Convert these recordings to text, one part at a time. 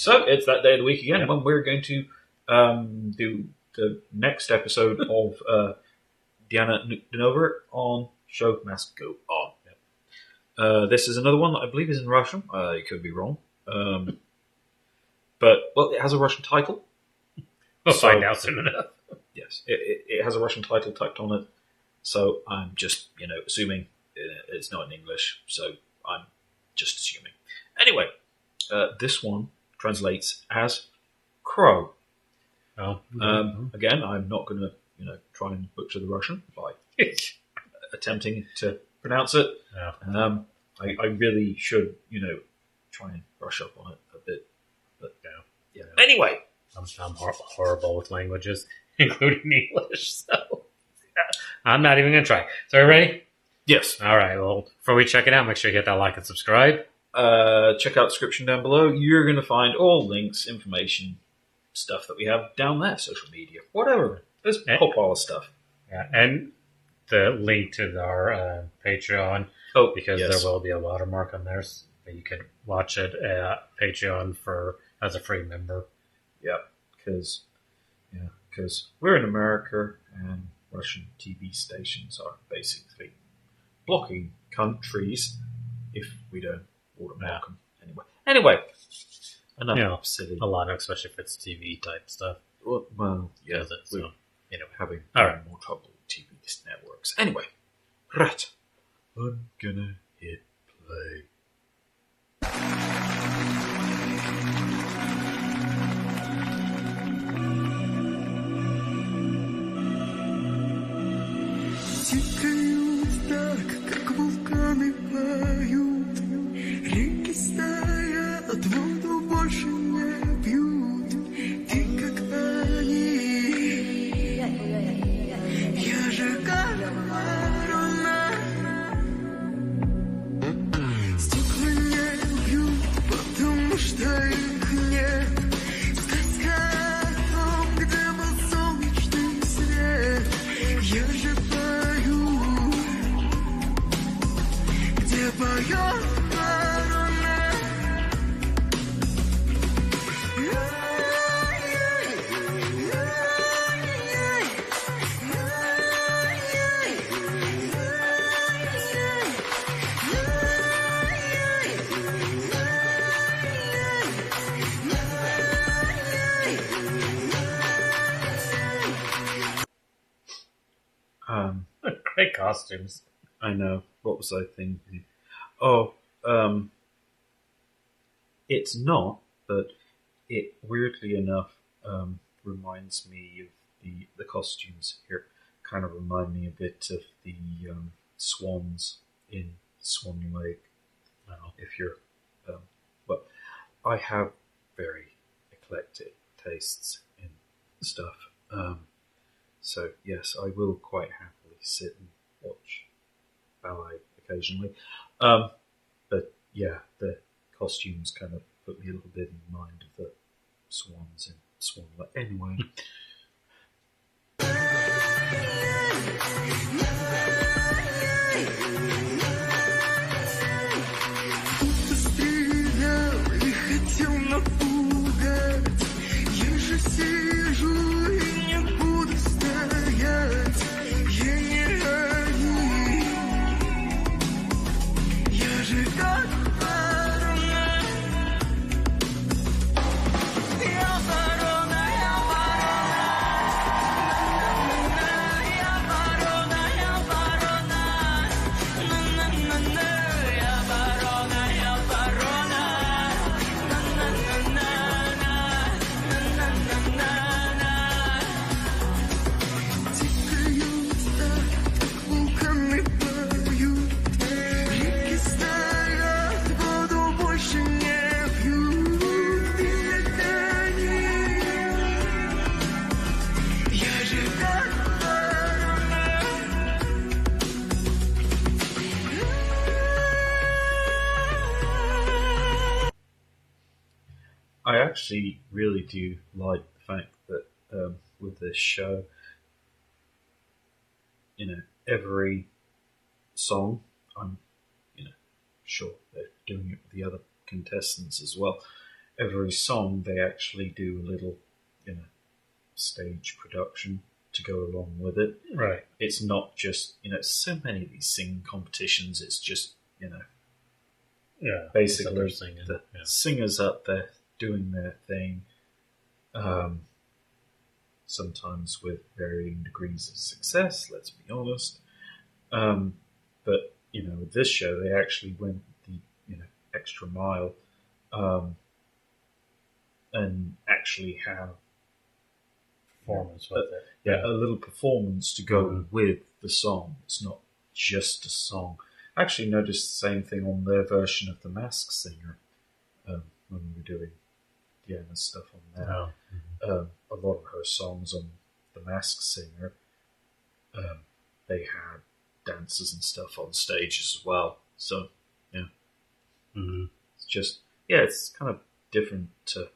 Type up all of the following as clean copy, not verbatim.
So it's that day of the week again when we're going to do the next episode of Diana Ankudinova on Show Must Go On. This is another one that I believe is in Russian. I could be wrong. But, well, it has a Russian title. We'll find out soon enough. Yes, it has a Russian title typed on it. So I'm just, assuming it's not in English. So I'm just assuming. Anyway, this one translates as Crow. Oh. Again, I'm not going to, try and butcher the Russian by attempting to pronounce it. Yeah. I really should, try and brush up on it a bit. But yeah. Anyway, I'm horrible with languages, including English. So I'm not even going to try. So are you ready? Yes. All right. Well, before we check it out, make sure you hit that like and subscribe. Check out the description down below. You're going to find all links, information, stuff that we have down there, social media, whatever. There's a whole pile of stuff. Yeah, and the link to our Patreon, because there will be a watermark on there, so you can watch it at Patreon as a free member. Yeah, because we're in America and Russian TV stations are basically blocking countries if we don't watermark them. Anyway, enough silly. A lot, especially if it's TV type stuff. Well, yeah, so, having more trouble with TV networks. Anyway, right, I'm gonna hit play. Тикают так, как вулканы поют, реки стоят, воду больше не пьют, и как они, я же как ворона, стекла не бьют, потому что их нет, сказка о том, где был солнечный свет, я же поет ворона. Great costumes. I know. What was I thinking? It's not, but it weirdly enough reminds me of the costumes here. Kind of remind me a bit of the swans in Swan Lake. If you're, but I have very eclectic tastes in stuff. So yes, I will quite happily sit and watch ballet occasionally. But yeah, the costumes kind of put me a little bit in mind of the swans in Swan Lake. Anyway. I actually really do like the fact that with this show, every song, I'm, sure they're doing it with the other contestants as well. every song they actually do a little, stage production to go along with it. Right. It's not just, so many of these singing competitions, it's just, basically the singers up there doing their thing, sometimes with varying degrees of success, let's be honest. But, with this show, they actually went the, extra mile, and actually have performance with it. A little performance to go with the song. It's not just a song. I actually noticed the same thing on their version of The Masked Singer, when we were doing Diana stuff on that. Oh. A lot of her songs on The Masked Singer, they had dancers and stuff on stage as well. So, it's just, it's kind of different to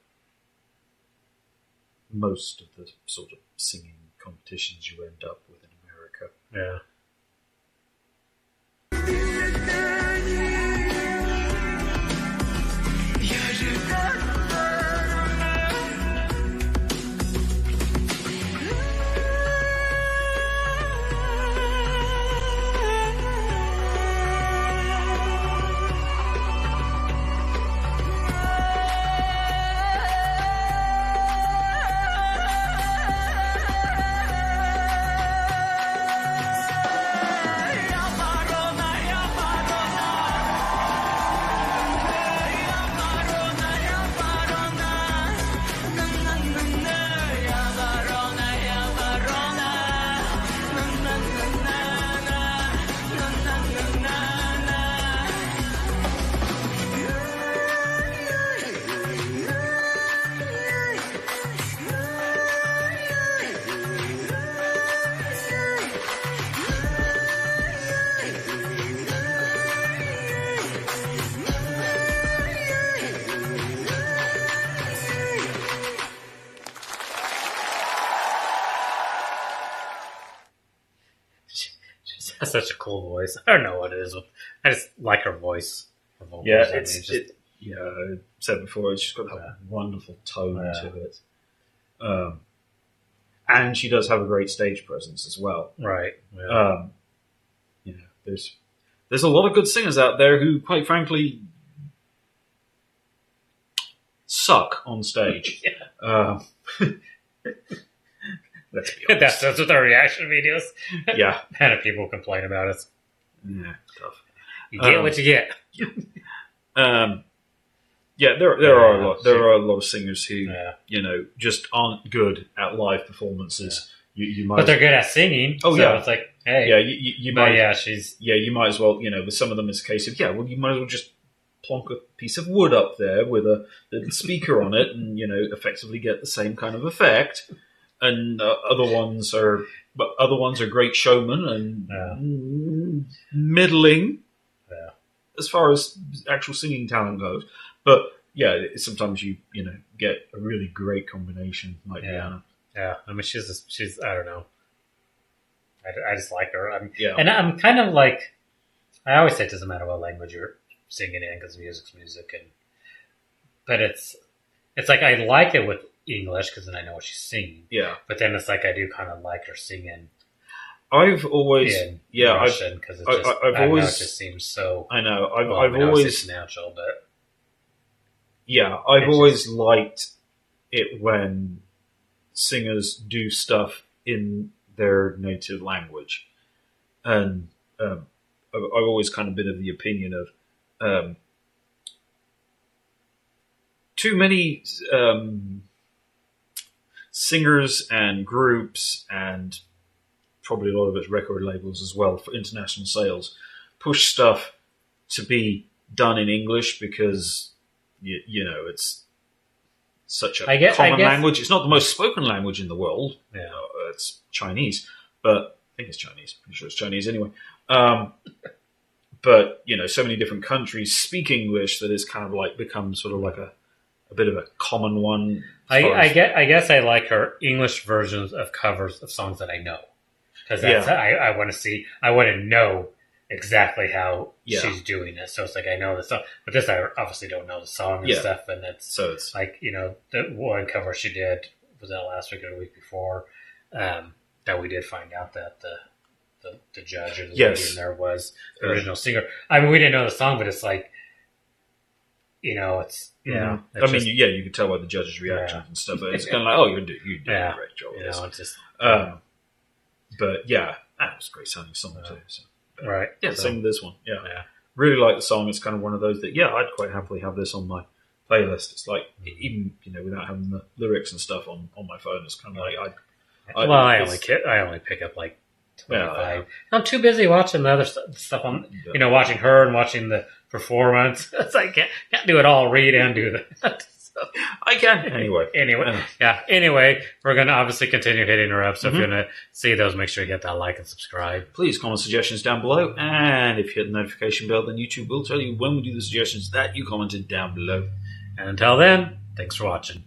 most of the sort of singing competitions you end up with in America. Yeah. Has such a cool voice. I don't know what it is. I just like her voice. Her I said before, it's just got that wonderful tone to it. And she does have a great stage presence as well. Right. Yeah. There's a lot of good singers out there who, quite frankly, suck on stage. Let's be honest. That's what the reaction videos. Yeah. And people complain about it. Yeah, tough. You get what you get. There are a lot of singers who just aren't good at live performances. You might, but they're good at singing. Oh, so it's like, hey, you might. You might as well. With some of them, it's a case of you might as well just plonk a piece of wood up there with a little speaker on it, and effectively get the same kind of effect. And other ones are great showmen and middling as far as actual singing talent goes. But sometimes you get a really great combination like Diana. Yeah, I mean she's I don't know. I just like her. And I'm kind of like, I always say it doesn't matter what language you're singing in because music's music, but it's like I like it with English because then I know what she's singing. Yeah, but then it's like I do kind of like her singing. I've always Russian because it just seems so. I know. I've always it's natural, but I've always liked it when singers do stuff in their native language, and I've always kind of been of the opinion of too many singers and groups, and probably a lot of it's record labels as well for international sales, push stuff to be done in English because it's such a common language. It's not the most spoken language in the world. Yeah, it's Chinese, but I think it's Chinese. Pretty sure it's Chinese anyway. But so many different countries speak English that it's kind of like become sort of like a bit of a common one. I guess I like her English versions of covers of songs that I know, because I want to know exactly how she's doing it. So it's like I know the song, but this I obviously don't know the song and stuff. And it's like the one cover she did was that last week or the week before that we did find out that the judge or the lady in there was the original singer. I mean, we didn't know the song, but it's like it's I mean, you could tell by the judge's reactions and stuff. But it's kind of like, oh, you did a great job. It's just but yeah, that was a great sounding song too. So. Right. Yeah, same with this one. Yeah. Really like the song. It's kind of one of those that, I'd quite happily have this on my playlist. It's like, even, without having the lyrics and stuff on my phone, it's kind of like, I only pick up like 25. I'm too busy watching the other stuff on, watching her and watching the performance. It's like, can't do it all, read and do that. I can. Anyway, we're going to obviously continue hitting her up. So if you're going to see those, make sure you hit that like and subscribe. Please comment suggestions down below. And if you hit the notification bell, then YouTube will tell you when we do the suggestions that you commented down below. And until then, thanks for watching.